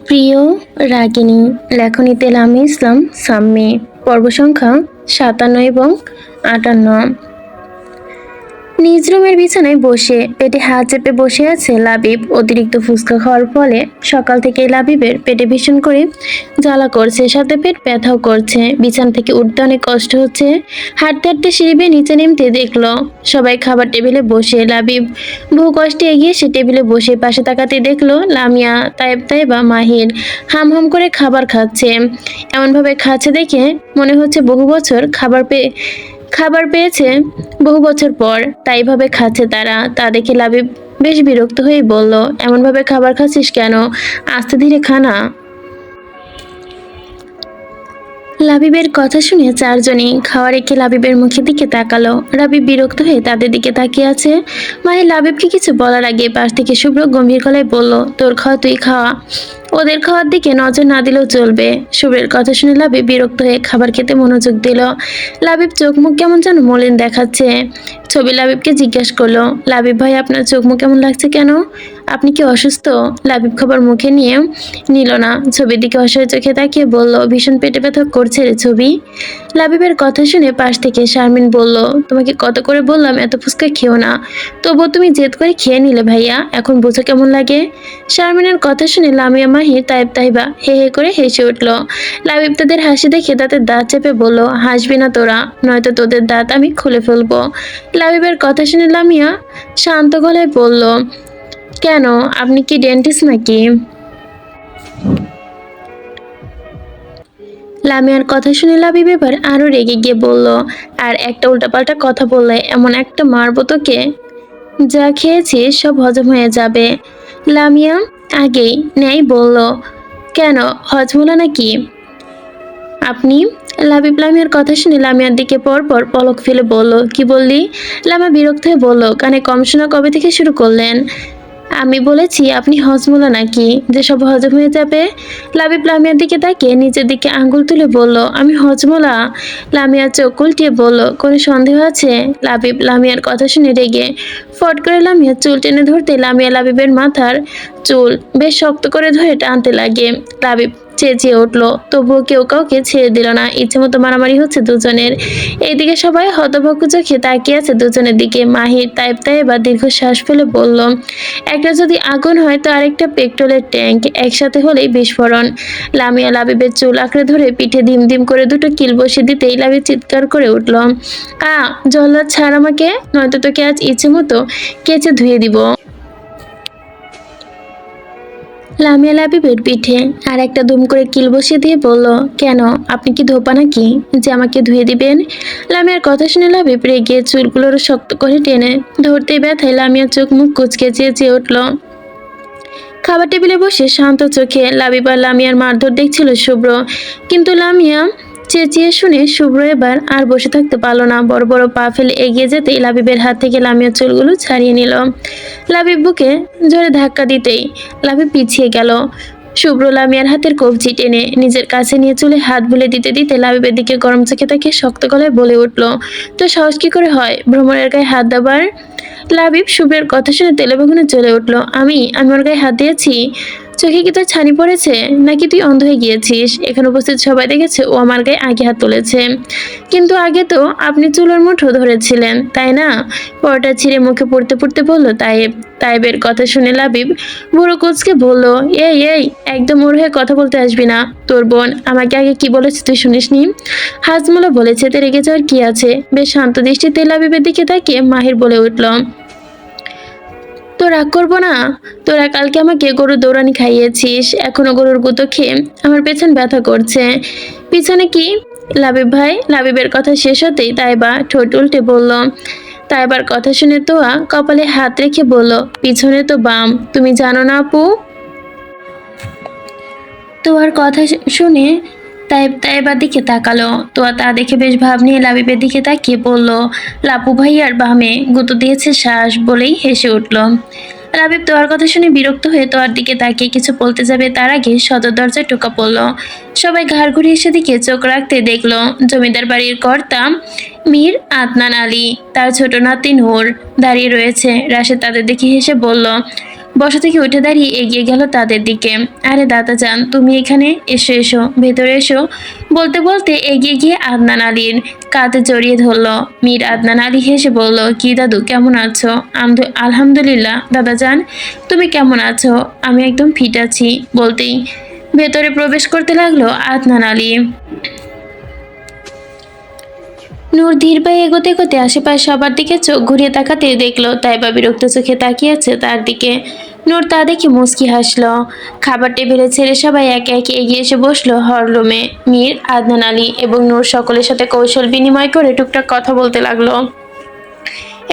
প্রিয় রাগিনী, লেখনীতে লামি ইসলাম সাম্মি। পর্ব সংখ্যা ৫৭ এবং ৫৮। নিজ রুমের বিছানায় বসে পেটে হাত চেপে বসে আছে লাবিব। অতিরিক্ত ফুচকা খাওয়ার ফলে সকাল থেকে লাবিবের পেটে ভীষণ করে জ্বালা করছে, সাথে পেট ব্যথাও করছে। বিছানা থেকে উঠতে অনেক কষ্ট হচ্ছে। হাঁটতে হাঁটতে সিঁড়ি বেয়ে নিচে নেমতে দেখলো সবাই খাবার টেবিলে বসে। লাবিব বহু কষ্টে এগিয়ে সে টেবিলে বসে পাশে তাকাতে দেখলো লামিয়া, তাইবা মাহির হাম হাম করে খাবার খাচ্ছে। এমনভাবে খাচ্ছে দেখে মনে হচ্ছে খাবার পেয়েছে বহু বছর পর, তাই ভাবে খাচ্ছে তারা। তা দেখে লাবিব বেশ বিরক্ত হয়ে বলল, এমন ভাবে খাবার খাচ্ছিস কেন? আস্তে ধীরে খানা। লাবিবের কথা শুনে চারজনই খাওয়া রেখে লাবিবের মুখের দিকে তাকালো। লাবিব বিরক্ত হয়ে তাদের দিকে তাকিয়ে আছে। মাহির লাবিবকে কিছু বলার আগে পাশ থেকে শুভ্র গম্ভীর গলায় বলল, তোর খাওয়া তুই খাওয়া, ওদের খাওয়ার দিকে নজর না দিলেও চলবে। শুভ্রের কথা শুনে লাবিব বিরক্ত হয়ে খাবার খেতে মনোযোগ দিল। লাবিব চোখ মুখ কেমন যেন মলিন দেখাচ্ছে। ছবি লাবিবকে জিজ্ঞাসা করলো, লাবিব ভাই আপনার চোখ মুখ কেমন লাগছে কেন? আপনি কি অসুস্থ? লাবিব খাবার মুখে নিয়ে নিল না, ছবির দিকে অসহায় চোখে তাকিয়ে বলল, ভীষণ পেটে ব্যথা করছে রে ছবি। লাবিবের কথা শুনে পাশ থেকে শারমিন বলল, তোমাকে কত করে বললাম এত ফুচকা খেও না, তবুও তুমি জেদ করে খেয়ে নিলে ভাইয়া, এখন বোঝো কেমন লাগে। শারমিনের কথা শুনে লামিয়া, মাহির, তাইবা হে হে করে হেসে উঠল। লাবিব তাদের হাসি দেখে দাঁতের দাঁত চেপে বলল, হাসবি না তোরা, নয়তো তোদের দাঁত আমি খুলে ফেলবো। লাবিবের কথা শুনে লামিয়া শান্ত গলায় বলল, কেন, আপনি কি ডেন্টিস্ট নাকি? লামিয়ার কথা শুনে লাবিব এবার আরো রেগে গিয়ে বলল, আর একটা উল্টাপাল্টা কথা বললে এমন একটা মারবো তোকে, যা খেয়েছিস সব হজম হয়ে যাবে। লামিয়া আগেই ন্যায় বলল, কেন, হজমোলা নাকি আপনি? লাবিব লামিয়ার কথা শুনে লামিয়ার দিকে পরপর পলক ফেলে বলল, কি বললি? লামিয়া বিরক্ত হয়ে বলল, কানে কম শোনা কবে থেকে শুরু করলেন? আমি বলেছি আপনি হজমোলা নাকি, যে সব হজম হয়ে যাবে। লাবিব লামিয়ার দিকে তাকিয়ে নিচের দিকে আঙ্গুল তুলে বলল, আমি হজমোলা? লামিয়া চোখ উল্টিয়ে বলল, কোনো সন্দেহ আছে? লাবিব লামিয়ার কথা শুনে রেগে ফট করে লামিয়ার চুল টেনে ধরতে লামিয়া লাবিবের মাথার চুল বেশ শক্ত করে ধরে টানতে লাগে। লাবিব চেঁচিয়ে উঠল, তবুও কেউ কাউকে ছেড়ে দিল না। ইচ্ছে মতো মারামারি হচ্ছে দুজনের। এইদিকে সবাই হতভম্ব চোখে তাকিয়ে আছে দুজনের দিকে। মাহির তাইবা দীর্ঘশ্বাস ফেলে বলল, একটা যদি আগুন হয় তো আরেকটা পেট্রোলের ট্যাঙ্ক, একসাথে হলেই বিস্ফোরণ। লামিয়া লাবিবের চুল আঁকড়ে ধরে পিঠে দিম দিম করে দুটো কিল বসিয়ে দিতেই লাবিব চিৎকার করে উঠল, জল্লাদ ছাড় আমাকে, নয়তো তোকে আজ ইচ্ছে মতো কেচে ধুয়ে দিব। লামিয়া লাবিবের পিঠে আর একটা দুম করে কিল বসিয়ে দিয়ে বলল, কেন, আপনি কি ধোপা নাকি যে আমাকে ধুয়ে দিবেন? লামিয়ার কথা শুনে লাবিব রেগে চুলগুলোর শক্ত করে টেনে ধরতে ব্যথায় লামিয়ার চোখ মুখ কুচকে চেঁচিয়ে উঠল। খাবার টেবিলে বসে শান্ত চোখে লাবিব আর লামিয়ার মারধর দেখছিল শুভ্র, কিন্তু লামিয়া চেঁচিয়ে শুনে শুভ্র এবার আর বসে থাকতে পারল না। বড় বড় পা ফেলে এগিয়ে যেতেই লাবিবের হাত থেকে লামিয়ার চুলগুলো ছাড়িয়ে নিল। লাবিব বুকে জোরে ধাক্কা দিতেই লাবিব পিছিয়ে গেল। শুভ্র লামিয়ার হাতের কবজি টেনে নিজের কাছে নিয়ে চুলে হাত বুলে দিতে দিতে লাবিবের দিকে গরম চোখে তাকে শক্ত গলায় বলে উঠল, তো সাহস কি করে হয় ভ্রমণের গায়ে হাত দেবার? লাবিব শুভ্রের কথা শুনে তেলে বেগুনে জ্বলে উঠল, আমি ওর গায়ে হাত দিয়েছি? চোখে কি তোর ছানি পড়েছে, নাকি তুই অন্ধ হয়ে গিয়েছিস? এখানে উপস্থিত সবাই দেখেছে ও আমার গায়ে আগে হাত তুলেছে, কিন্তু আগে তো আপনি চুলোর মুঠো ধরেছিলেন, তাই না? পরোটা ছিঁড়ে মুখে পড়তে পড়তে বলল তাইবের কথা শুনে লাবিব বুড়ো কুচকে বলল, এই এই, একদম ওর হয়ে কথা বলতে আসবি না। তোর বোন আমাকে আগে কি বলেছে তুই শুনিসনি? হাজমোলা বলেছে, তে রেগে যাওয়ার কি আছে? বেশ শান্ত দৃষ্টিতে লাবিবের দিকে তাকিয়ে মাহির বলে উঠল, তো রাগ করবো না? তোরা কালকে আমাকে গরুর দৌড়ানি খাইয়েছিস, এখনো গরুর গুঁতো খেয়ে আমার পেছন ব্যথা করছে। পিছনে কি? লাবিব ভাই, লাবিবের কথা শেষ হতেই তাইবা ঠোঁট উল্টে বলল। তাইবার কথা শুনে তোয়া কপালে হাত রেখে বলল, পিছনে তো বাম, তুমি জানো না আপু? তোয়ার কথা শুনে তাইবার দিকে তাকালো। তোয়া তা দেখে বেশ ভাব নিয়ে লাবিবের দিকে তাকিয়ে বলল, লাপু ভাইয়ার বামে গুঁতো দিয়েছে শ্বাস, বলেই হেসে উঠল। লাবিব তোয়ার কথা শুনে বিরক্ত হয়ে তোয়ার দিকে তাকিয়ে কিছু বলতে যাবে তার আগে সদর দরজায় টোকা পড়ল। সবাই ঘাড় ঘুরিয়ে সেদিকে চোখ রাখতে দেখলো জমিদার বাড়ির কর্তা মীর আদনান আলী, তার ছোট নাতি নূর দাঁড়িয়ে রয়েছে। রাশেদ তাদের দেখে হেসে বলল, বসা থেকে উঠে দাঁড়িয়ে এগিয়ে গেল তাদের দিকে। আরে দাদা যান, তুমি এখানে, এসো এসো, ভেতরে এসো। বলতে বলতে এগিয়ে গিয়ে আদনান আলীর কাঁধে জড়িয়ে ধরলো। মীর আদনান আলী হেসে বলল, কি দাদু কেমন আছো? আলহামদুলিল্লাহ দাদা যান, তুমি কেমন আছো? আমি একদম ফিট আছি বলতেই ভেতরে প্রবেশ করতে লাগলো আদনান আলী। নূর ধীর পায়ে এগোতে এগোতে আশেপাশে সবার দিকে চোখ ঘুরিয়ে তাকাতে দেখলো তাইবা বিরক্ত চোখে তাকিয়ে আছে তার দিকে। নূর তা দেখে মুচকি হাসলো। খাবার টেবিলে ছেড়ে সবাই একে একে এগিয়ে এসে বসলো হররুমে। মীর, আদনান আলী এবং নূর সকলের সাথে কৌশল বিনিময় করে টুকটাক কথা বলতে লাগলো।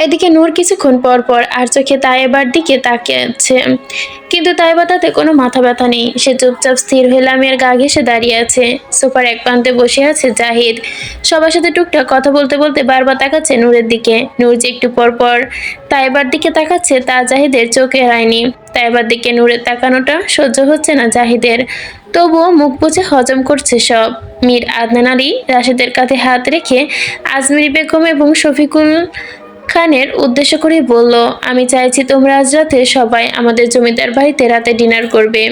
এদিকে নূর কিছুক্ষণ পর পর আর চোখে তাইবার দিকে তাকিয়ে আছে, কিন্তু তাইবা তাতে কোনো মাথা ব্যথা নেই। সে চুপচাপ স্থির হয়ে লামিয়ার গা ঘেঁষে দাঁড়িয়ে আছে। সোফার এক প্রান্তে বসে আছে জাহিদ, সবার সাথে টুকটাক কথা বলতে বলতে বারবার তাকাচ্ছে নূরের দিকে। নূর যে একটু পর পর তাইবার দিকে তাকাচ্ছে তা জাহিদের চোখ এড়ায়নি। তাইবার দিকে নূরের তাকানোটা সহ্য হচ্ছে না জাহিদের, তবুও মুখ বুজে হজম করছে সব। মীর, আদনান আলী রাশেদের কাঁধে হাত রেখে আজমেরি বেগম এবং শফিকুল খানের উদ্দেশ্য করে বলল, আমি চাইছি তোমরা আজ রাতে সবাই আমাদের জমিদার বাড়িতে রাতে ডিনার করবে।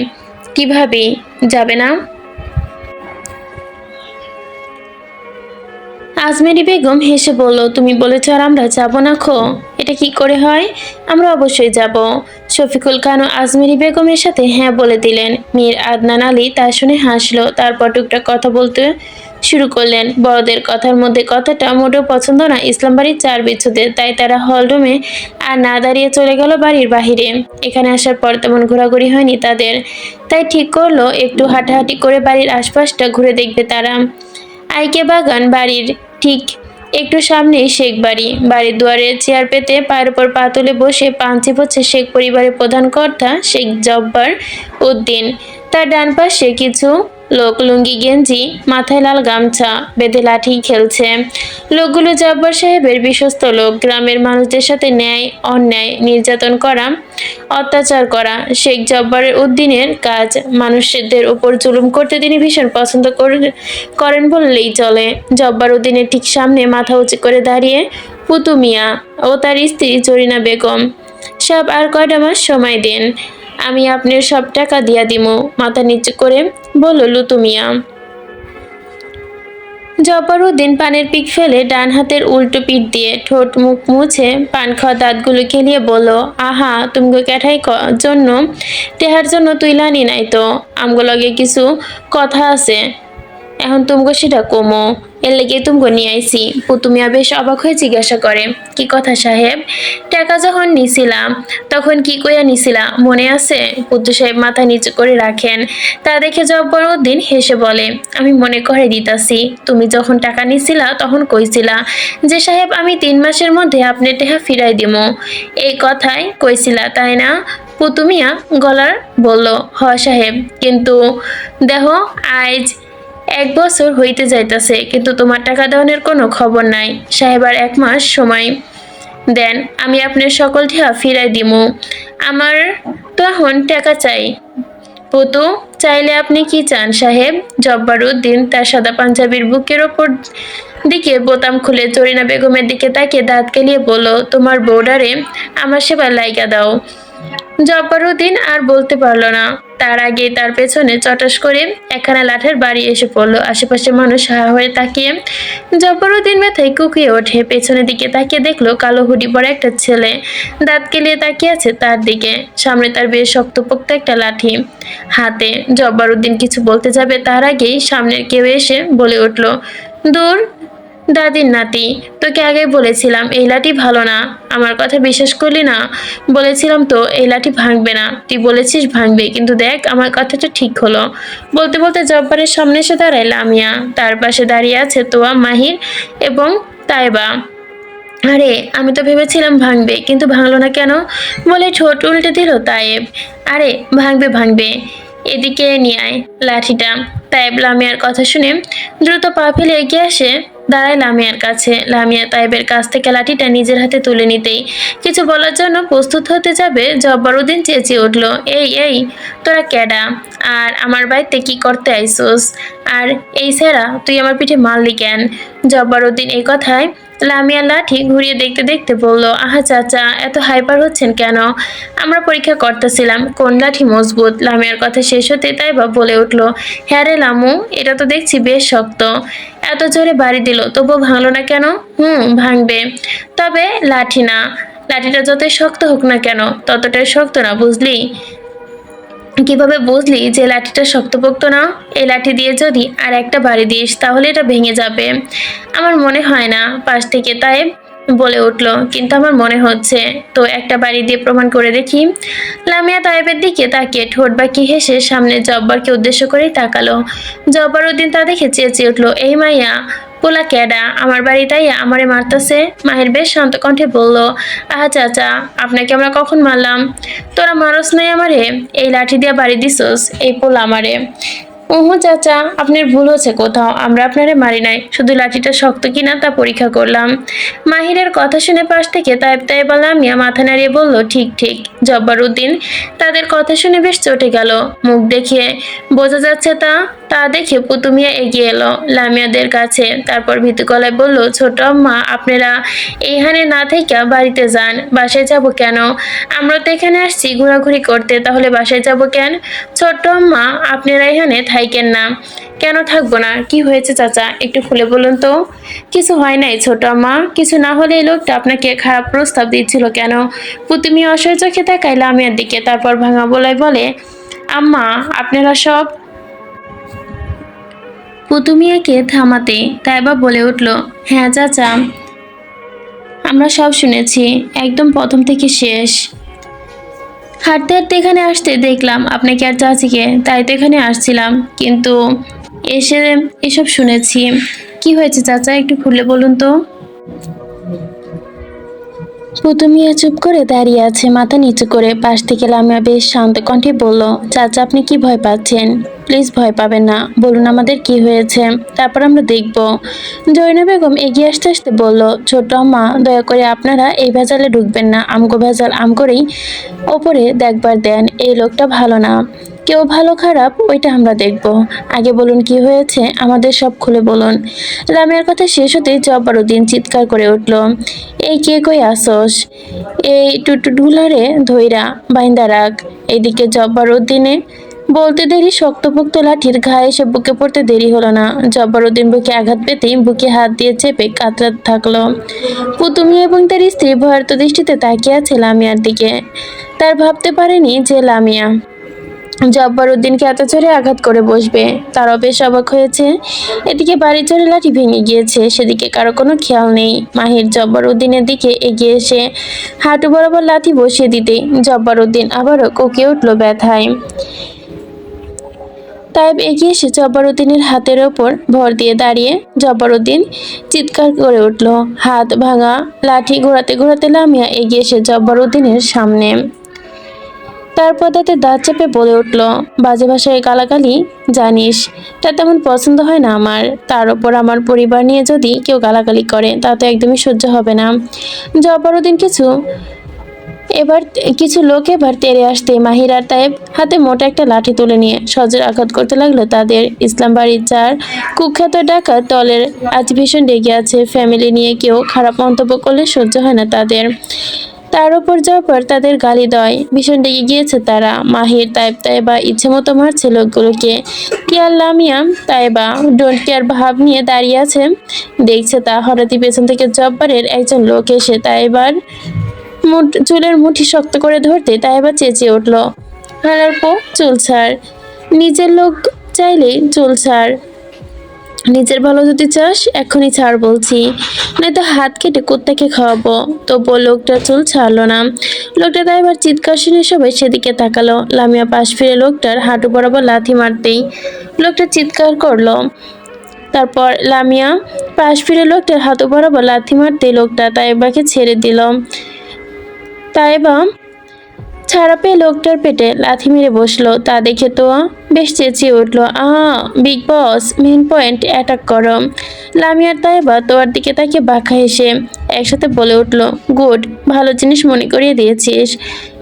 কিভাবে যাবে না? আজমেরি বেগম হেসে বলল, তুমি বলেছ আর আমরা যাব না খো? এটা কি করে হয়? আমরা অবশ্যই যাব। শফিকুল খান ও আজমেরি বেগমের সাথে হ্যাঁ বলে দিলেন। মীর আদনান আলী তা শুনে হাসলো। তারপর টুকটাক কথা বলতে শুরু করলেন। বড়দের কথার মধ্যে কথাটা মোটেও পছন্দ না ইসলাম বাড়ির চার বিচ্ছুদের, তাই তারা হলরুমে আর না দাঁড়িয়ে চলে গেল বাড়ির বাহিরে। এখানে আসার পর তেমন ঘোরাঘুরি হয়নি তাদের, তাই ঠিক করলো একটু হাঁটাহাঁটি করে বাড়ির আশপাশটা ঘুরে দেখবে তারা। আইকে বাগান বাড়ির ঠিক একটু সামনেই শেখ বাড়ি। বাড়ির দুয়ারে চেয়ার পেতে পায়ের উপর পা তুলে বসে পান চিবোচ্ছে শেখ পরিবারের প্রধান কর্তা শেখ জব্বার উদ্দিন। তার ডান পাশে কিছু লোক লুঙ্গি গেঞ্জি, মাথায় লাল গামছা বেঁধে লাঠি খেলছে। লোকগুলো জব্বার সাহেবের বিশ্বস্ত লোক। গ্রামের মানুষদের সাথে ন্যায় অন্যায় নির্যাতন করা, অত্যাচার করা শেখ জব্বারের উদ্দিনের কাজ। মানুষদের উপর জুলুম করতে তিনি ভীষণ পছন্দ করেন বললেই চলে। জব্বার উদ্দিনের ঠিক সামনে মাথা উঁচু করে দাঁড়িয়ে পুতু মিয়া ও তার স্ত্রী জরিনা বেগম। সব আর কয়টা মাস সময় দিন, আমি আপনার সব টাকা দিয়া দিমু, মাথা নিচু করে বলল লুতু মিয়া। জব্বারউদ্দিন পানের পিক ফেলে ডান হাতের উল্টো পিঠ দিয়ে ঠোঁট মুখ মুছে পান খাওয়া দাঁতগুলো খেলিয়ে বলল, আহা তুমগো ক্যাঠাই জন্য টেহার জন্য তুই লানি নাই তো, আমগো লগে কিছু কথা আছে, এখন তুমগো সেটা কমো, এর লেগে তুমগো নিয়ে আইসি। পুতুমিয়া বেশ অবাক হয়ে জিজ্ঞাসা করে, কি কথা সাহেব? টাকা যখন নিছিলাম তখন কি কইয়া নিছিলা মনে আছে? পুতু সাহেব মাথা নিচু করে রাখেন। তা দেখে জব্বরউদ্দিন হেসে বলে, আমি মনে করে দিতাছি, তুমি যখন টাকা নিছিলা তখন কইছিলা যে সাহেব আমি 3 মাসের মধ্যে আপনি টাকা ফিরাই দিমু, এই কথাই কইছিলা তাই না? পুতুমিয়া গলার বলল, হ সাহেব, কিন্তু দেহ আজ 1 বছর হইতে যাইতাছে, কিন্তু তোমার টাকা দেওয়ানোর কোনো খবর নাই। সাহেব আর 1 মাস সময় দেন, আমি আপনার সকল টাকা ফিরাই দিমু। আমার তো এখন টাকা চাই। পুতু, চাইলে আপনি কি চান সাহেব? জব্বারউদ্দিন তার সাদা পাঞ্জাবির বুকের ওপর দিকে বোতাম খুলে জরিনা বেগমের দিকে তাকিয়ে দাঁত কেলিয়ে বলল, তোমার বউডারে আমার সেবা লাইগা দাও। জব্বারউদ্দিন আর বলতে পারল না, তার আগে তার পেছনে চটাস করে একখানা লাঠের বাড়ি এসে পড়লো। আশেপাশে মানুষ হা হয়ে তাকিয়ে জব্বারউদ্দিন ব্যথায় কুকিয়ে ওঠে। পেছনের দিকে তাকিয়ে দেখলো কালো হুডি পরা একটা ছেলে দাঁত কেলিয়ে তাকিয়ে আছে তার দিকে। সামনে তার বেশ শক্তপোক্ত একটা লাঠি হাতে। জব্বারউদ্দিন কিছু বলতে যাবে তার আগেই সামনের কেউ এসে বলে উঠল, দূর দাদির নাতি, তোকে আগে বলেছিলাম এই লাঠি ভালো না, আমার কথা বিশ্বাস করলি না? বলেছিলাম তো এই লাঠি ভাঙবে না, তুই বলেছিস ভাঙবে, কিন্তু দেখ আমার কথাটা ঠিক হলো। বলতে বলতে জব্বারের সামনে এসে দাঁড়ায় লামিয়া। তার পাশে দাঁড়িয়ে আছে তোয়া, মাহির এবং তাইবা। আরে আমি তো ভেবেছিলাম ভাঙবে, কিন্তু ভাঙলো না কেন? বলে ঠোঁট উল্টে দিল তায়েব। আরে ভাঙবে ভাঙবে, এদিকে নিয়ে আয় লাঠিটা। তাইব লামিয়ার কথা শুনে দ্রুত পা ফেলে এগিয়ে আসে, দাঁড়ায় লামিয়ার কাছে। লামিয়া তাইবের কাছ থেকে লাঠিটা নিজের হাতে তুলে নিতেই কিছু বলার জন্য প্রস্তুত হতে যাবে, জব্বারউদ্দিন চেঁচিয়ে উঠল, এই এই তোরা ক্যাডা? আর আমার বাড়িতে কি করতে আইসোস? আর এই স্যারা তুই আমার পিঠে মারলি কেন? জব্বারউদ্দিন এই কথায় লামিয়া লাঠি ঘুরিয়ে দেখতে দেখতে বলল, আহা চাচা, এত হাইপার হচ্ছেন কেন? আমরা পরীক্ষা করতেছিলাম কোন লাঠি মজবুত। লামিয়ার কথা শেষ হতে তাইবা বলে উঠল, হ্যাঁ রে লামু, এটা তো দেখছি বেশ শক্ত। এত জোরে বাড়ি দিল তবুও ভাঙলো না কেন? ভাঙবে, তবে লাঠি না। লাঠিটা যতই শক্ত হোক না কেন ততটাই শক্ত না, বুঝলি? কিভাবে বুঝলি যে লাঠিটা শক্তপোক্ত না? এই লাঠি দিয়ে যদি আর একটা বাড়ি দিস তাহলে এটা ভেঙে যাবে। আমার মনে হয় না, পাশ থেকে তাই বলে উঠল, কিন্তু আমার মনে হচ্ছে। তো একটা বাড়ি দিয়ে প্রমাণ করে দেখি। লামিয়া তায়েবের দিকে তাকিয়ে ঠোঁট বাঁকিয়ে হেসে সামনে জব্বারকে উদ্দেশ্য করেই তাকালো। জব্বার উদ্দিন তা দেখে চেঁচিয়ে উঠল, এই মাইয়া, পোলা ক্যাডা, আমার বাড়ি তাই আমারে মারতাছে? মাহির বেশ শান্ত কণ্ঠে বলল, আহা চাচা, আপনাকে আমরা কখন মারলাম? তোরা মারস নাই আমারে, এই লাঠি দিয়া বাড়ি দিছস এই পোলা আমারে। চাচা, আপনার ভুল হচ্ছে কোথাও, আমরা আপনারে মারি নাই, শুধু লাঠিটা শক্ত কিনা তা পরীক্ষা করলাম। মাহিরের কথা শুনে পাশ থেকে তাইব তাইব লামিয়া মাথা নাড়িয়ে বলল, ঠিক ঠিক। জব্বার উদ্দিন তাদের কথা শুনে বেশ চটে গেল। মুখ দেখে বোঝা যাচ্ছে তা তা দেখে পুতু মিয়া এগিয়ে এলো লামিয়াদের কাছে। তারপর ভীতু গলায় বলল, ছোট আম্মা, আপনারা এইখানে না থেকে বাড়িতে যান। বাসায় যাব কেন? আমরা তো এখানে আসছি ঘোরাঘুরি করতে, তাহলে বাসায় যাব কেন? ছোট্ট আম্মা, আপনারা এখানে থাইকেন না। কেন থাকবো না? কি হয়েছে চাচা, একটু খুলে বলুন তো। কিছু হয় নাই ছোট আম্মা, কিছু না হলে এই লোকটা আপনাকে খারাপ প্রস্তাব দিচ্ছিল কেন? পুতুমি অসহায় চোখে তাকায় লামিয়ার দিকে, তারপর ভাঙা গলায় বলে, আম্মা, আপনারা সব। পুতুমিয়াকে থামাতে তাইবা বলে উঠল, হ্যাঁ চাচা, আমরা সব শুনেছি, একদম প্রথম থেকে শেষ। হাঁটতে হাঁটতে এখানে আসতে দেখলাম আপনাকে আর চাচিকে, তাই তো এখানে আসছিলাম, কিন্তু এসে এসব শুনেছি। কি হয়েছে চাচা, একটু খুলে বলুন তো। পুতুমিয়া চুপ করে দাঁড়িয়ে আছে মাথা নিচু করে। পাশ থেকে লামিয়া বেশ শান্ত কণ্ঠে বলল, চাচা, আপনি কি ভয় পাচ্ছেন? প্লিজ ভয় পাবেন না, বলুন আমাদের কি হয়েছে, তারপর আমরা দেখব। জয়না বেগম এগিয়ে আসতে আসতে বলল, ছোট আম্মা, দয়া করে আপনারা এই ভেজালে ঢুকবেন না। আমগো ভেজাল করেই ওপরে দেখবার দেন। এই লোকটা ভালো না, কেউ ভালো খারাপ ওইটা আমরা দেখব। আগে বলুন কি হয়েছে, আমাদের সব খুলে বলুন। লামিয়ার কথা শেষ হতেই জব্বারউদ্দিন চিৎকার করে উঠল, এই কে কই আসস? এই টুটুডুলারে ধইরা বাইন্দা রাখ। এদিকে জব্বারউদ্দিনে বলতে দেরি শক্তপোক্ত লাঠির ঘা এসে বুকে পড়তে দেরি হলো না। জব্বারউদ্দিন বুকে আঘাত পেতেই বুকে হাত দিয়ে চেপে কাতরাতে থাকলো। পুতুমিয়া এবং তার স্ত্রী ভয়ার্ত দৃষ্টিতে তাকিয়ে আছে লামিয়ার দিকে। তার ভাবতে পারেনি যে লামিয়া জব্বারউদ্দিনকে এত জোরে আঘাত করে বসবে। তারও বেশ অবাক হয়েছে। এদিকে বাড়ির জোরে লাঠি ভেঙে গিয়েছে, সেদিকে কারো কোনো খেয়াল নেই। মাহির জব্বারউদ্দিনের দিকে এগিয়ে এসে হাঁটু বরাবর লাঠি বসিয়ে দিতে জব্বারউদ্দিন আবারও কোকিয়ে উঠল ব্যথায়। তাইব এগিয়ে এসে জব্বারউদ্দিনের হাতের ওপর ভর দিয়ে দাঁড়িয়ে জব্বারউদ্দিন চিৎকার করে উঠল। হাত ভাঙা লাঠি ঘোরাতে ঘোরাতে লামিয়া এগিয়ে এসে জব্বারউদ্দিনের সামনে। তারপর তাতে দাঁত চেপে বলে উঠল, বাজে ভাষায় গালাগালি জানিস, তা তেমন পছন্দ হয় না আমার। তার ওপর আমার পরিবার নিয়ে যদি কেউ গালাগালি করে তা তো একদমই সহ্য হবে না। জব্বারউদ্দিন কিছু লোক এবার তেড়ে আসতে মাহির আর তাইব হাতে মোটা একটা লাঠি তুলে নিয়ে সজোর আঘাত করতে লাগলো তাদের। ইসলাম বাড়ির চার কুখ্যাত ডাকাত দলের আজ ভীষণ রেগে আছে। ফ্যামিলি নিয়ে কেউ খারাপ মন্তব্য করলে সহ্য হয় না তাদের। তার উপর জব্বার তাদের গালি দেয়, ভীষণ রেগে গিয়েছে তারা। মাহির তাইবা ইচ্ছে মতো মারছে লোকগুলোকে। Care Lamia Taiba don't care ভাব নিয়ে দাঁড়িয়ে আছে, দেখছে তা। হঠাৎই পেছন থেকে জব্বারের একজন লোক এসে তাইবার চুলের মুঠি শক্ত করে ধরতে তাইবা চেঁচিয়ে উঠল, হারার পো, চুল ছাড়। নিজের লোক চাইলেই চুল ছাড়। নিজের ভালো যদি চাস এখনই ছাড় বলছি, নয়তো হাত কেটে কুত্তাকে খাওয়াবো। তবুও লোকটা চুল ছাড়লো না। লোকটা তাই এবার চিৎকার শুনে সবাই সেদিকে তাকালো। লামিয়া পাশ ফিরে লোকটার হাঁটু বরাবর লাথি মারতেই লোকটা চিৎকার করলো। তারপর লামিয়া পাশ ফিরে লোকটার হাঁটু বরাবর লাথি মারতেই লোকটা তাইবাকে ছেড়ে দিল। তাইবা ছাড়া পেয়ে লোকটার পেটে লাথি মেরে বসলো। তা দেখে তো বেশ চেঁচিয়ে উঠলো, বিগ বস, মেন পয়েন্ট অ্যাটাক করো। লামিয়ার তাইবা তোয়ার দিকে তাকে বাঁকা হেসে একসাথে বলে উঠলো, গুড, ভালো জিনিস মনে করিয়ে দিয়েছিস।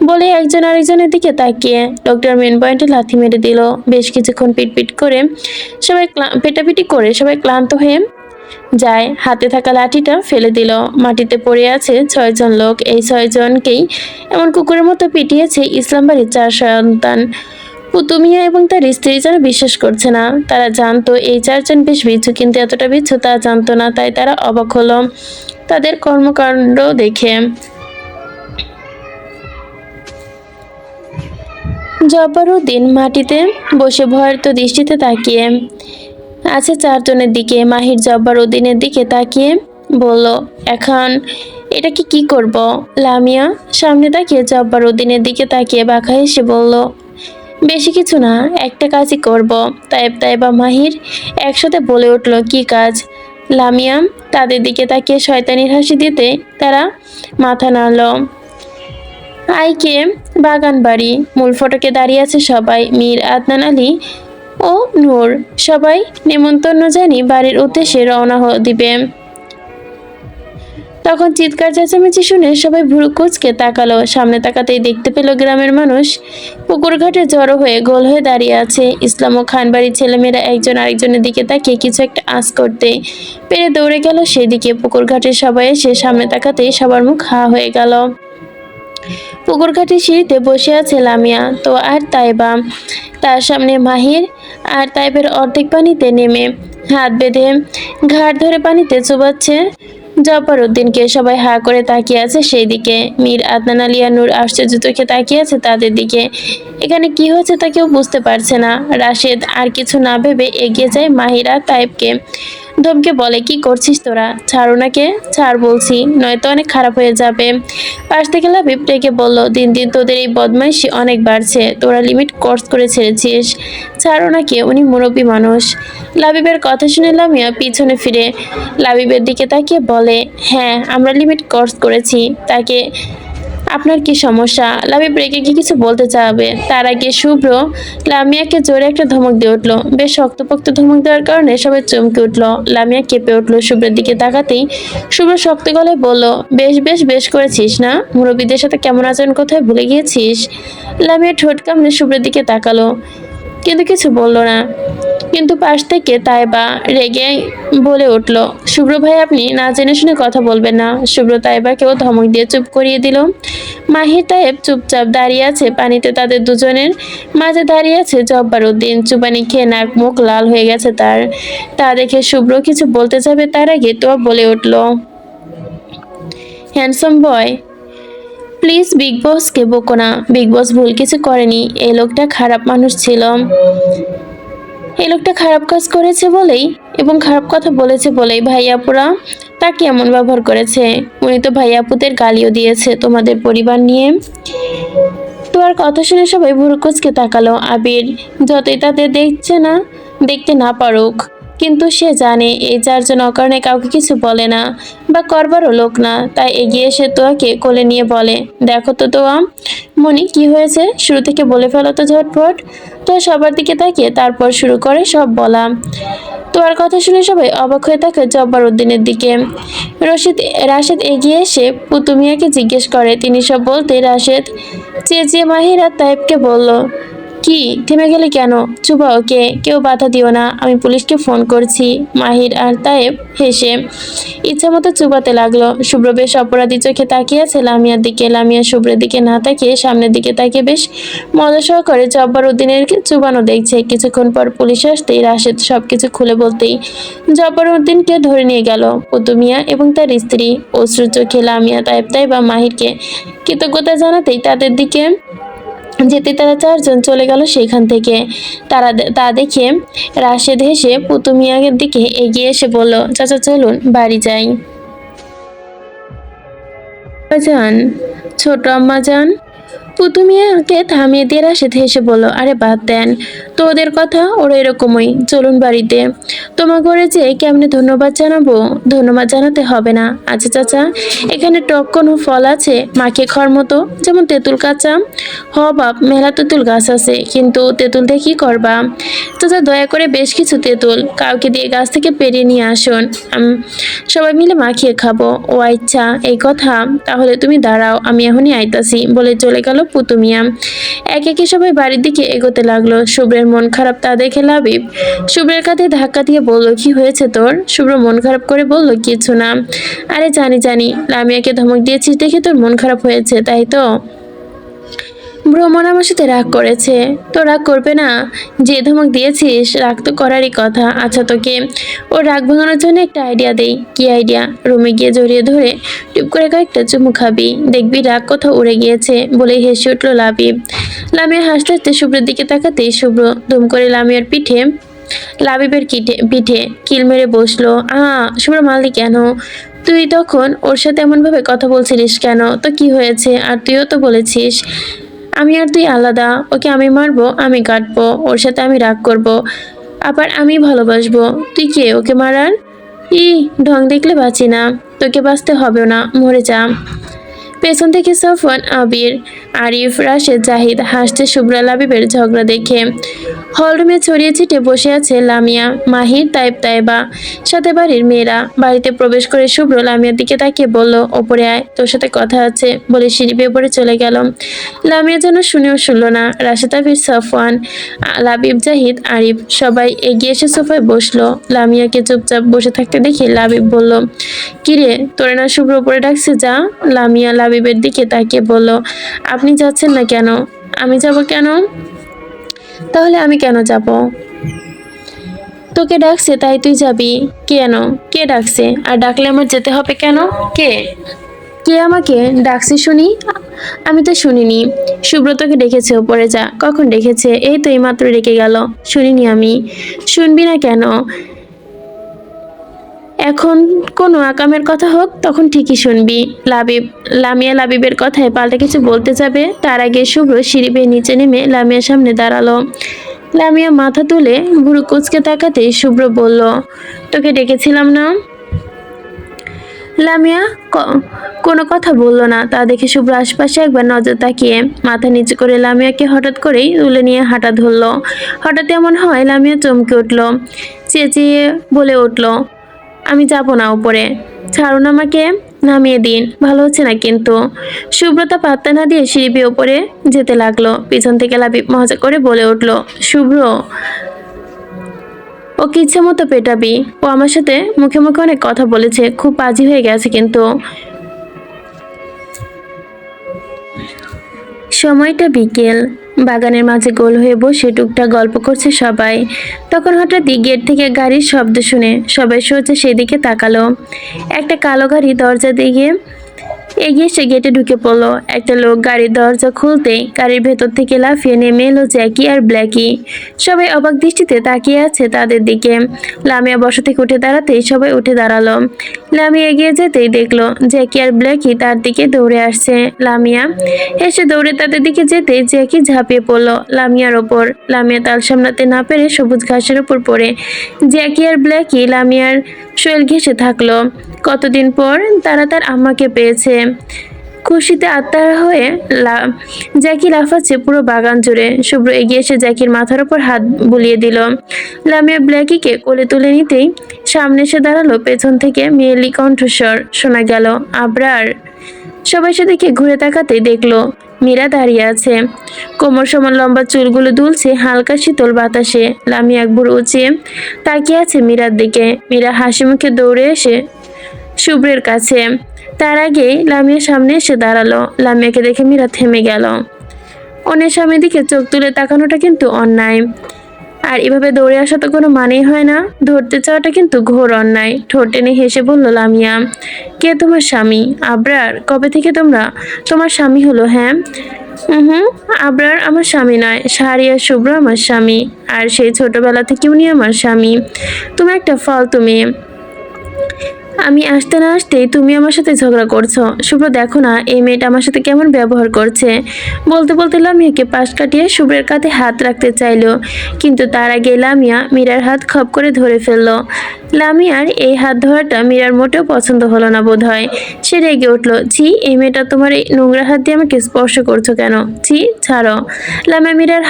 বলে একজন আরেকজনের দিকে তাকিয়ে লোকটার মেন পয়েন্টে লাথি মেরে দিল। বেশ কিছুক্ষণ পিটপিট করে পেটাপিটি করে সবাই ক্লান্ত হয়ে যায়, হাতে থাকা লাঠিটা ফেলে দিল। মাটিতে পড়ে আছে 6জন লোক। এই 6জনকেই এমন কুকুরের মতো পিটিয়েছে ইসলাম বাড়ির 4 সন্তান। পুতু মিয়া এবং তার স্ত্রী যেন বিশ্বাস করছে না। তারা জানতো এই 4জন বেশ বিচ্ছু, কিন্তু এতটা বিচ্ছু তা জানতো না। তাই তারা অবাক হলো তাদের কর্মকাণ্ড দেখে। জব্বারউদ্দিন মাটিতে বসে ভয়ার্ত দৃষ্টিতে তাকিয়ে আছে 4জনের দিকে। মাহির জব্বারউদ্দিনের দিকে তাকিয়ে বলল, এখন এটাকে কি করব? লামিয়া সামনে তাকিয়ে জব্বারউদ্দিনের দিকে তাকিয়ে বাঁকা হেসে বলল, বেশি কিছু না, একটা কাজই করব। তাইবা মাহির একসাথে বলে উঠল, কি কাজ? লামিয়া তাদের দিকে তাকিয়ে শয়তানির হাসি দিতে তারা মাথা নাড়ল। আইকে বাগান বাড়ি, মূল ফটকে দাঁড়িয়ে আছে সবাই। মীর, আদনান আলী ও নূর সবাই নেমন্তন্ন জানি বাড়ির উদ্দেশ্যে রওনা দিবে। তখন চিৎকার চেঁচামেচি শুনে সবাই ভুরু কুঁচকে তাকালো। সামনে তাকাতেই দেখতে পেল গ্রামের মানুষ পুকুর ঘাটে জড়ো হয়ে গোল হয়ে দাঁড়িয়ে আছে। ইসলাম ও খানবাড়ির ছেলেমেয়েরা একজন আরেকজনের দিকে তাকিয়ে কিছু একটা আঁচ করতে পেরে দৌড়ে গেল সেদিকে। পুকুর ঘাটে সবাই এসে সামনে তাকাতেই সবার মুখ হা হয়ে গেল। পুকুর ঘাটের সিঁড়িতে বসে আছে লামিয়া তো আর তাইবা, তার সামনে মাহির। আর তাইবের অর্ধেক পানিতে নেমে হাত বেঁধে ঘাড় ধরে পানিতে চুবাচ্ছে জব্বারউদ্দিনকে। সবাই হা করে তাকিয়ে আছে সেই দিকে। মীর, আদনান আলী আর নূর আশ্চর্য চোখে তাকিয়ে আছে তাদের দিকে। এখানে কি হচ্ছে তা কেউ বুঝতে পারছে না। রাশেদ আর কিছু না ভেবে এগিয়ে যায় মাহিরা তাইবকে ধমকে বলে, কি করছিস তোরা? ছাড় ওনাকে, ছাড় বলছি, নয়তো অনেক খারাপ হয়ে যাবে। পাশ থেকে লাবিব রেগে বলল, দিন দিন তোদের এই বদমাইশি অনেক বাড়ছে, তোরা লিমিট ক্রস করে ছেড়েছিস, ছাড় ওনাকে, উনি মুরব্বী মানুষ। লাবিবের কথা শুনে লামিয়া পিছনে ফিরে লাবিবের দিকে তাকিয়ে বলে, হ্যাঁ আমরা লিমিট ক্রস করেছি, তাকে আপনার কি সমস্যা? লাবিব রেগে গিয়ে কিছু বলতে চাবে, তার আগে শুভ্র লামিয়াকে জোরে একটা ধমক দিয়ে উঠলো। বেশ শক্তপোক্ত ধমক দেওয়ার কারণে সবাই চমকে উঠলো। লামিয়া কেঁপে উঠলো। শুভ্রের দিকে তাকাতেই শুভ্র শক্ত গলায় বলল, বেশ বেশ বেশ করেছিস না? মুরব্বীদের সাথে কেমন আচরণ কোথায় ভুলে গিয়েছিস? লামিয়া ঠোঁট কামড়ে শুভ্রের দিকে তাকালো, কিন্তু কিছু বলল না। কিন্তু পাশ থেকে তাইবা রেগে বলে উঠল, শুভ্র ভাই আপনি না জেনে শুনে কথা বলবেন না। শুভ্র তাইবাকেও ধমক দিয়ে চুপ করিয়ে দিল। মাহির তাইব চুপচাপ দাঁড়িয়ে আছে পানিতে। তাদের দুজনের মাঝে দাঁড়িয়ে আছে জব্বারউদ্দিন। চুবানি খেয়ে নাক মুখ লাল হয়ে গেছে তার। তা দেখে শুভ্র কিছু বলতে যাবে তার আগে তো বলে উঠল, হ্যান্ডসাম বয়, প্লিজ বিগ বসকে বকো না। বিগ বস ভুল কিছু করেনি, এই লোকটা খারাপ মানুষ ছিল। এই লোকটা খারাপ কাজ করেছে বলেই এবং খারাপ কথা বলেছে বলেই ভাইয়াপুরা তাকে এমন ব্যবহার করেছে। উনি তো ভাইয়াপুদের গালিও দিয়েছে তোমাদের পরিবার নিয়ে। তোমার কথা শুনে সবাই ভুরু কুঁচকে তাকালো। আবির যতই তাদের দেখতে না পারুক, কিন্তু সে জানে এই 4জন অকারণে কাউকে কিছু বলে না বা করবারও লোক না। তাই এগিয়ে এসে তোয়াকে কোলে নিয়ে বলে, দেখো তো তোয়া, মনি কি হয়েছে শুরু থেকে বলে ফেলো তো ঝটপট। তো সবার দিকে তাকিয়ে তারপর শুরু করে সব বলা। তোয়ার কথা শুনে সবাই অবাক হয়ে থাকে জব্বারউদ্দিনের দিকে। রাশেদ এগিয়ে এসে পুতু মিয়াকে জিজ্ঞেস করে। তিনি সব বলতে রাশেদ চেঁচিয়ে মাহির আর তাইবকে বলল, কি থেমে গেলে কেন? চুবা ওকে, কেউ বাধা দিও না, আমি পুলিশকে ফোন করছি। মাহির আর তাইব হেসে ইচ্ছা মতো চুবাতে লাগলো। শুভ্র বেশ অপরাধী চোখে তাকিয়ে আছে লামিয়ার দিকে। লামিয়া শুভ্রের দিকে না তাকিয়ে সামনের দিকে তাকিয়ে বেশ মজা সহকারে জব্বারউদ্দিনের চুবানো দেখছে। কিছুক্ষণ পর পুলিশ আসতেই রাশেদ সবকিছু খুলে বলতেই জব্বারউদ্দিনকে ধরে নিয়ে গেল পুতু মিয়া এবং তার স্ত্রী। অশ্রু চোখে লামিয়া তাইবা মাহিরকে কৃতজ্ঞতা জানাতেই তাদের দিকে যেতে তারা 4জন চলে গেল সেখান থেকে। তা দেখে রাশেদ হেসে পুতু মিয়ার দিকে এগিয়ে এসে বলল, চাচা চলুন বাড়ি যাই। যান ছোট আম্মা যান। পুতু মিয়াকে থামিয়ে দিয়ে রাশেদ হেসে বলল, আরে বাদ দেন তো ওদের কথা, ওরা এরকমই, চলুন বাড়িতে। তোমার ঘরে যে কেমনে ধন্যবাদ জানাবো? ধন্যবাদ জানাতে হবে না। আচ্ছা চাচা, এখানে টক কোনো ফল আছে মাখিয়ে খাওয়ার মতো, যেমন তেঁতুল কাঁচা? হ বাপ, মেলা তেঁতুল গাছ আছে, কিন্তু তেঁতুল দিয়ে কি করবা? চাচা দয়া করে বেশ কিছু তেঁতুল কাউকে দিয়ে গাছ থেকে পেরিয়ে নিয়ে আসুন, সবাই মিলে মাখিয়ে খাবো। ও আচ্ছা এই কথা, তাহলে তুমি দাঁড়াও, আমি এখনই আইতাছি বলে চলে গেল পুতু মিয়া। একে একে সবাই বাড়ির দিকে এগোতে লাগলো। শুভ্রের মন খারাপ তা দেখে লাবিব শুভ্রের কাঁধে ধাক্কা দিয়ে বলল, কি হয়েছে তোর? শুভ্র মন খারাপ করে বলল, কিছু না। আরে জানি জানি, লামিয়াকে ধমক দিয়েছিস দেখে তোর মন খারাপ হয়েছে, তাই তো? ভ্রমণ আমার সাথে রাগ করেছে। তো রাগ করবে না? যে ধমক দিয়েছিস, রাগ তো করারই কথা। আচ্ছা, তোকে ও রাগ ভাঙানোর জন্য একটা আইডিয়া দেই। কি আইডিয়া? রুমে গিয়ে জড়িয়ে ধরে টুপ করে কয়েকটা চুমু খাবি, দেখবি রাগ কোথাও উড়ে গিয়েছে, বলেই হেসে উঠল লাবিব। লামিয়া হাসতে হাসতে শুভ্রের দিকে তাকাতেই শুভ্র দুম করে লামিয়ার পিঠে লাবিবের পিঠে কিল মেরে বসলো। শুভ্র মারলি কেন? তুই তখন ওর সাথে এমন ভাবে কথা বলছিলিস কেন? তো কি হয়েছে? আর তুইও তো বলেছিস আমি আর তুই আলাদা। ওকে আমি মারবো, আমি কাটবো, ওর সাথে আমি রাগ করব, আবার আমি ভালোবাসবো। তুই কে ওকে মারার? ই, ঢং দেখলে বাঁচি না। তোকে বাঁচতে হবে না, মরে যা। পেছন থেকে সাফওয়ান, আবির, আরিফ, রাশেদ, জাহিদ হাসছে শুভ্রা লাবিবের ঝগড়া দেখে। হলরুমে ছড়িয়ে ছিটে বসে আছে লামিয়া, মাহির, তাইবা, সাথে বাড়ির মেয়েরা। বাড়িতে প্রবেশ করে শুভ্র লামিয়ার দিকে তাকিয়ে বলল, ওপরে আয়, তোর সাথে কথা আছে, বলে সিঁড়ি বেয়ে পড়ে চলে গেল। লামিয়া যেন শুনেও শুনল না। রাশেদ, আবির, সাফওয়ান, লাবিব, জাহিদ, আরিফ সবাই এগিয়ে এসে সোফায় বসলো। লামিয়াকে চুপচাপ বসে থাকতে দেখে লাবিব বলল, কিরে, তোরে না শুভ্র উপরে ডাকছে, যা। লামিয়া লাবিবের দিকে তাকিয়ে বলল, আপনি যাচ্ছেন না কেন? আমি যাব কেন? তাহলে আমি কেন যাব? তোকে ডাকছে তাই তুই যাবি। কেন? কে ডাকছে? আর ডাকলে আমার যেতে হবে কেন? কে কে আমাকে ডাকছে শুনি? আমি তো শুনিনি। সুব্রতকে ডেকেছে, ওপরে যা। কখন ডেকেছে? এই তো এইমাত্র ডেকে গেল। শুনিনি আমি। শুনবি না কেন? এখন কোনো আকামের কথা হোক, তখন ঠিকই শুনবি। লামিয়া লাবিবের কথায় পাল্টে কিছু বলতে যাবে, তার আগে শুভ্র সিঁড়ি বেয়ে নিচে নেমে লামিয়ার সামনে দাঁড়ালো। লামিয়া মাথা তুলে ভুরু কুঁচকে তাকাতেই শুভ্র বলল, তোকে ডেকেছিলাম না? লামিয়া কোনো কথা বলল না। তা দেখে শুভ্র আশপাশে একবার নজর তাকিয়ে মাথা নিচু করে লামিয়াকে হঠাৎ করেই তুলে নিয়ে হাঁটা ধরলো। হঠাৎ এমন হয় লামিয়া চমকে উঠল, চেঁচিয়ে বলে উঠল, আমি যাব না উপরে, ছাড়ুন আমাকে, নামিয়ে দিন। ভালো হচ্ছে না কিন্তু। শুভ্রতা পাত্তা না দিয়ে সিঁড়ি বেয়ে ওপরে যেতে লাগলো। পিছন থেকে লাবিব মজা করে বলে উঠল, শুভ্র, ওকে ইচ্ছে মতো পেটাবি। ও আমার সাথে মুখে মুখে অনেক কথা বলেছে, খুব বাজি হয়ে গেছে কিন্তু। সময়টা বিকেল। বাগানের মাঝে গোল হয়ে বসে টুকটাক গল্প করছে সবাই। তখন হঠাৎই গেট থেকে গাড়ির শব্দ শুনে সবাই সোজা সেদিকে তাকালো। একটা কালো গাড়ি দরজা দিয়ে এগিয়ে এসে গেটে ঢুকে পড়লো। একটা লোক গাড়ির দরজা খুলতেই গাড়ির ভেতর থেকে লাফিয়ে নেমে এলো জ্যাকি আর ব্ল্যাকি। সবাই অবাক দৃষ্টিতে তাকিয়ে আছে তাদের দিকে। লামিয়া বসা থেকে উঠে দাঁড়াতেই সবাই উঠে দাঁড়ালো। লামিয়া এগিয়ে যেতেই দেখলো জ্যাকি আর ব্ল্যাকি তার দিকে দৌড়ে আসছে। লামিয়া এসে দৌড়ে তাদের দিকে যেতেই জ্যাকি ঝাঁপিয়ে পড়লো লামিয়ার ওপর। লামিয়া তাল সামলাতে না পেরে সবুজ ঘাসের উপর পড়ে জ্যাকি আর ব্ল্যাকি লামিয়ার শরীর ঘেঁষে থাকলো। কতদিন পর তারা তার আম্মাকে পেয়েছে। খুশিতে আত্মহারা হয়ে জ্যাকি লাফাচ্ছে পুরো বাগান জুড়ে। শুভ্র এগিয়ে এসে জ্যাকির মাথার উপর হাত বুলিয়ে দিল। লামিয়া ব্ল্যাকিকে কোলে তুলে নিতেই সামনে এসে দাঁড়ালো। পেছন থেকে মেয়েলি কণ্ঠস্বর শোনা গেল, আবরার। সবাই সেদিকে ঘুরে তাকাতেই দেখলো মীরা দাঁড়িয়ে আছে। কোমর সমান লম্বা চুলগুলো দুলছে হালকা শীতল বাতাসে। লামিয়া এক ভুরু উঁচিয়ে তাকিয়ে আছে মীরার দিকে। মীরা হাসি মুখে দৌড়ে এসে শুভ্রের কাছে। তার আগেই লামিয়ার সামনে এসে দাঁড়ালো। লামিয়াকে দেখে মীরা থেমে গেল। অন্যের সামনের দিকে চোখ তুলে তাকানোটা কিন্তু অন্যায়, আর এভাবে দৌড়ে আসা তো কোনো মানেই হয় না। ধরতে চাওয়াটা কিন্তু ঘোর অন্যায়। ঠোঁট টেনে হেসে বলল লামিয়া, কে তোমার স্বামী? আবরার। কবে থেকে তোমার স্বামী হলো? হ্যাঁ। হুম, আবরার আমার স্বামী নয়, শাহরিয়ার শুভ্র আমার স্বামী, আর সেই ছোটবেলা থেকে উনি আমার স্বামী। তুমি একটা ফালতু মেয়ে। আমি আসতে না আসতেই তুমি আমার সাথে ঝগড়া করছো। শুভ্র, দেখো না এই মেয়েটা আমার সাথে কেমন ব্যবহার করছে। বলতে বলতে লামিয়াকে পাশ কাটিয়ে শুভ্রের কাঁধে হাত রাখতে চাইলো, কিন্তু তার আগে লামিয়া মীরার হাত খপ করে ধরে ফেললো। লামিয়ার এই হাত ধরাটা মীরার মোটেও পছন্দ হলো না বোধ হয়। সে রেগে উঠলো, ছি, এই মেয়েটা তোমার এই নোংরা হাত দিয়ে আমাকে স্পর্শ করছো কেন? ছি, ছাড়ো। লামিয়া মীরার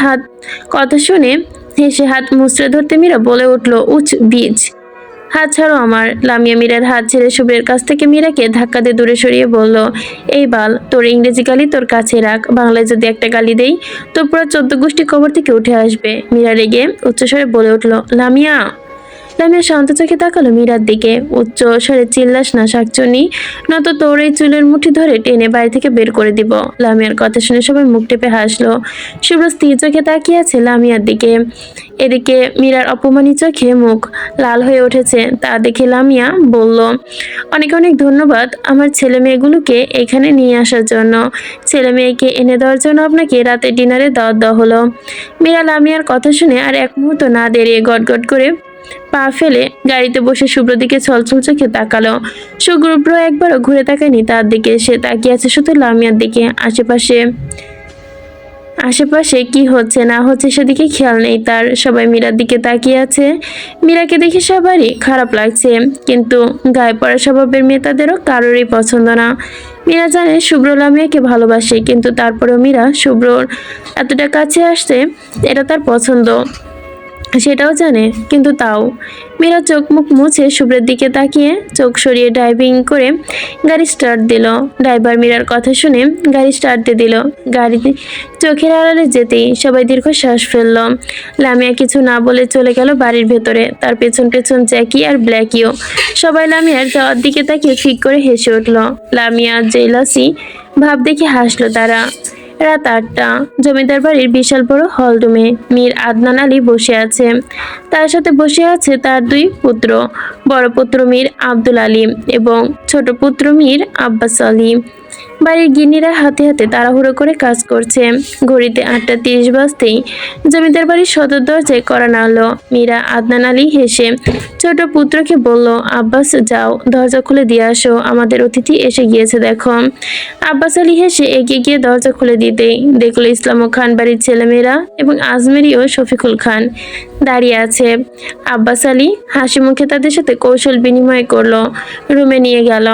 কথা শুনে হেসে হাত মুচড়ে ধরতে মীরা বলে উঠলো, উচ বীজ। হাত ছাড়ো আমার। লামিয়া মীরার হাত ছেড়ে শুভ্রের কাছ থেকে মীরাকে ধাক্কা দিয়ে দূরে সরিয়ে বলল, এই বাল, তোর ইংরেজি গালি তোর কাছে রাখ। বাংলায় যদি একটা গালি দেই তো পুরো 14 গোষ্ঠী কবর থেকে উঠে আসবে। মীরা রেগে উচ্চস্বরে বলে উঠল, লামিয়া। লামিয়া শান্ত চোখে তাকালো মীরার দিকে। উচ্চ স্বরে, চিল্লাস না শাকচুন্নি, নয়তো তোর এই চুলের মুঠি ধরে টেনে বাড়ি থেকে বের করে দিব। লামিয়ার কথা শুনে সবাই মুখ টেপে হাসলো। শুভ্র স্থির চোখে তাকিয়ে আছে লামিয়ার দিকে। এদিকে মীরার অপমানিত চোখে মুখ লাল হয়ে উঠেছে। তা দেখে লামিয়া বলল, অনেক অনেক ধন্যবাদ আমার ছেলে মেয়েগুলোকে এখানে নিয়ে আসার জন্য। ছেলে মেয়েকে এনে দেওয়ার জন্য আপনাকে রাতে ডিনারে দাওয়াত দেওয়া হলো। মীরা লামিয়ার কথা শুনে আর এক মুহূর্ত না দেরিয়ে গটগট করে পা ফেলে গাড়িতে বসে শুভ্র দিকে ছলছল চোখে তাকালো। শুভ্র একবারও ঘুরে তাকায়নি তার দিকে। সে তাকিয়ে আছে শুধু লামিয়ার দিকে। আশেপাশে কি হচ্ছে না হচ্ছে সেদিকে খেয়াল নেই তার। সবাই মীরার দিকে তাকিয়ে আছে। মীরাকে দেখে সবারই খারাপ লাগছে, কিন্তু গায়ে পড়া স্বভাবের মেয়ে তাদেরও কারোরই পছন্দ না। মীরা জানে শুভ্র লামিয়াকে ভালোবাসে, কিন্তু তারপরেও মীরা শুভ্রর এতটা কাছে আসছে এটা তার পছন্দ সেটাও জানে, কিন্তু তাও। মীরা চোখ মুখ মুছে শুভ্রের দিকে তাকিয়ে চোখ সরিয়ে ড্রাইভিং করে গাড়ি স্টার্ট দিল। ড্রাইভার মীরার কথা শুনে গাড়ি স্টার্ট দিয়ে দিল। গাড়ি চোখের আড়ালে যেতেই সবাই দীর্ঘশ্বাস ফেলল। লামিয়া কিছু না বলে চলে গেল বাড়ির ভেতরে। তার পেছন পেছন জ্যাকি আর ব্ল্যাকিও। সবাই লামিয়ার যাওয়ার দিকে তাকিয়ে ফিক করে হেসে উঠল। লামিয়া জেলাসি ভাব দেখে হাসলো তারা। রাত 8টা। জমিদার বাড়ির বিশাল বড় হল রুমে মীর আদনান আলী বসে আছে। তার সাথে বসে আছে তার 2 পুত্র, বড় পুত্র মীর আব্দুল আলী এবং ছোট পুত্র মীর আব্বাস আলী। বাড়ির গিন্নিরা হাতে হাতে তাড়াহুড়ো করে কাজ করছে। ঘড়িতে 8:30 বাজতেই জমিদার বাড়ির সদর দরজায় কড়া নাড়ল। মীরা আদনান আলী হেসে ছোট পুত্রকে বলল, আব্বাস যাও, দরজা খুলে দিয়ে আসো, আমাদের অতিথি এসে গিয়েছে দেখো। আব্বাস আলী হেসে এগিয়ে গিয়ে দরজা খুলে দিতেই দেখলো ইসলাম ও খান বাড়ির ছেলেমেয়েরা এবং আজমেরি ও শফিকুল খান দাঁড়িয়ে আছে। আব্বাস আলী হাসি মুখে তাদের সাথে কৌশল বিনিময় করলো। রুমে নিয়ে গেল।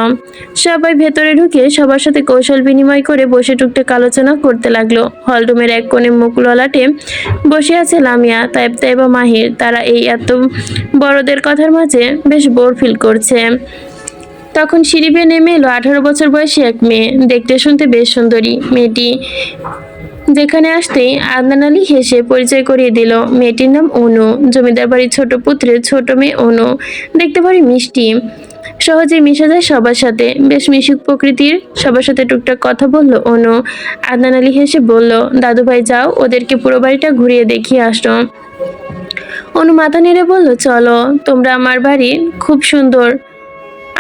সবাই ভেতরে ঢুকে সবার সাথে কৌশল বিনিময় করে বসে টুকটাক আলোচনা করতে লাগলো। হল রুমের এক কোণে মুখ ললাটে বসে আছে লামিয়া, তাইব তাইবা মাহির। তারা এই এত বড়দের কথার মাঝে বেশ বোর ফিল করছে। তখন সিঁড়ি বেয়ে নেমে এলো 18 বছর বয়সী এক মেয়ে। দেখতে শুনতে বেশ সুন্দরী। মেয়েটি যেখানে আসতেই আদনান আলী হেসে পরিচয় করিয়ে দিল। মেয়েটির নাম অনু। জমিদার বাড়ির ছোট পুত্রের ছোট মেয়ে অনু। দেখতে ভারী মিষ্টি, সহজে মিশে যায় সবার সাথে, বেশ মিশুক প্রকৃতির। সবার সাথে টুকটাক কথা বলল অনু। আদনান আলী হেসে বলল, দাদু ভাই যাও, ওদেরকে পুরো বাড়িটা ঘুরিয়ে দেখিয়ে আসো। অনু মাথা নেড়ে বলল, চলো,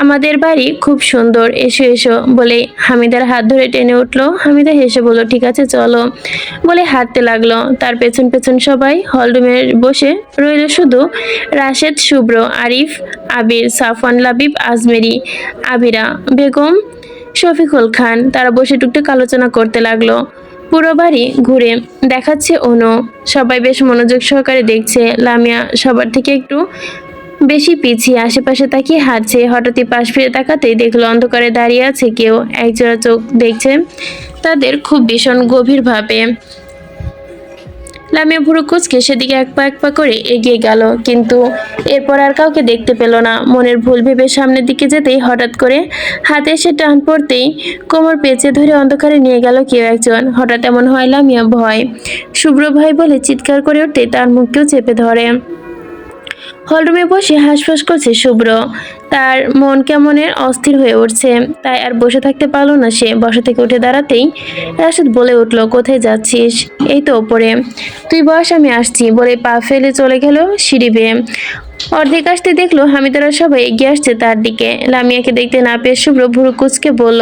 আমাদের বাড়ি খুব সুন্দর, এসো এসো বলে হামিদার হাত ধরে টেনে উঠলো। হামিদা হেসে বলল, ঠিক আছে চলো বলে হাঁটতে লাগলো। তার পেছন পেছন সবাই হলরুমে বসে রইল। শুধু রাশেদ, শুভ্র, আরিফ, আবির, সাফওয়ান, লাবিব, আজমেরি, আবিরা বেগম, শফিকুল খান। তারা বসে টুকটাক আলোচনা করতে লাগলো। পুরো বাড়ি ঘুরে দেখাচ্ছে অনু। সবাই বেশ মনোযোগ সহকারে দেখছে। লামিয়া সবার থেকে একটু বেশি পিছিয়ে আশেপাশে তাকিয়ে হাঁটছে। হঠাৎই পাশ ফিরে তাকাতেই দেখলো অন্ধকারে দাঁড়িয়ে আছে কেউ। একজোড়া চোখ দেখছে তাদের খুব ভীষণ গভীরভাবে। লামিয়া ভুরু কুঁচকে সেদিকে এক পা করে এগিয়ে গেল, কিন্তু এরপর আর কাউকে দেখতে পেল না। মনের ভুল ভেবে সামনের দিকে যেতেই হঠাৎ করে হাতে এসে টান পড়তেই কোমর পেঁচে ধরে অন্ধকারে নিয়ে গেল কেউ একজন। হঠাৎ এমন হয় লামিয়া ভয়, শুভ্র ভাই বলে চিৎকার করে উঠতে তার মুখকেও চেপে ধরে। হলরুমে বসে হাঁসফাঁস করছে শুভ্র। তার মন কেমনের অস্থির হয়ে উঠছে, তাই আর বসে থাকতে পারলো না সে। বসা থেকে উঠে দাঁড়াতেই রাশেদ বলে উঠল, কোথায় যাচ্ছিস? এই তো ওপরে। তুই বস, আমি আসছি বলে পা ফেলে চলে গেল সিঁড়ি বেয়ে। অর্ধেক আসতে দেখলো হামিদারা সবাই এগিয়ে আসছে তার দিকে। লামিয়াকে দেখতে না পেয়ে শুভ্র ভুরু কুঁচকে বলল,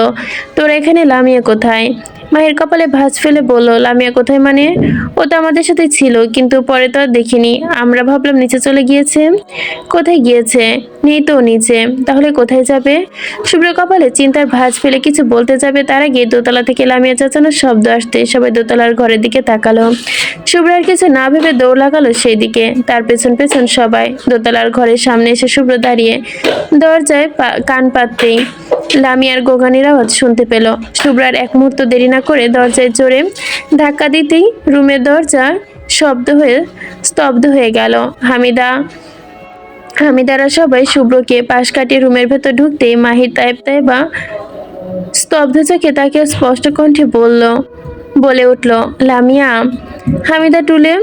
তোরা এখানে? লামিয়া কোথায়? মায়ের কপালে ভাঁজ ফেলে বলল, লামিয়া কোথায় মানে? ও তো আমাদের সাথে ছিল, কিন্তু পরে তো আর দেখিনি। আমরা ভাবলাম নিচে চলে গিয়েছে। কোথায় গিয়েছে? নেই তো নিচে। তাহলে কোথায় যাবে? শুভ্র কপালে চিন্তার ভাঁজ ফেলে কিছু বলতে যাবে, তার আগে দোতলা থেকে লামিয়া চেঁচানোর শব্দ আসতে সবাই দোতলার ঘরের দিকে তাকালো। শুভ্র আর কিছু না ভেবে দৌড় লাগালো সেই দিকে। তার পেছন পেছন সবাই। দোতলার ঘরের সামনে এসে শুভ্র দাঁড়িয়ে দরজায় কান পাততেই লামিয়ার গোগানির আওয়াজ শুনতে পেল। শুভ্রার এক মুহূর্ত দেরি না করে দরজায় জোরে ধাক্কা দিতেই রুমের দরজা স্তব্ধ হয়ে গেল। হামিদারা সবাই শুভ্রকে পাশ কাটিয়ে রুমের ভেতর ঢুকতেই মাহির তাইবা স্তব্ধ চোখে তাকে স্পষ্ট কণ্ঠে বলে উঠল, লামিয়া। হামিদা টুলে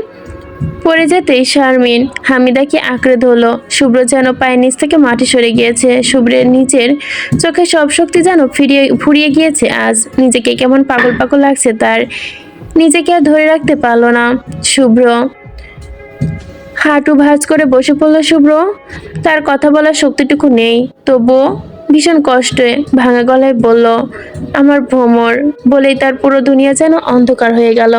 পড়ে যেতেই শারমিন হামিদাকে আঁকড়ে ধরলো। শুভ্র যেন পায়ের নিচ থেকে মাটি সরে গিয়েছে। শুভ্রের নিচের চোখে সব শক্তি যেন ফুরিয়ে গিয়েছে। আজ নিজেকে কেমন পাগল পাগল লাগছে তার। নিজেকে আর ধরে রাখতে পারলো না। শুভ্র হাঁটু ভাঁজ করে বসে পড়ল শুভ্র। তার কথা বলার শক্তিটুকু নেই, তবুও ভীষণ কষ্টে ভাঙা গলায় বলল, আমার ভ্রমর, বলেই তার পুরো দুনিয়া যেন অন্ধকার হয়ে গেল।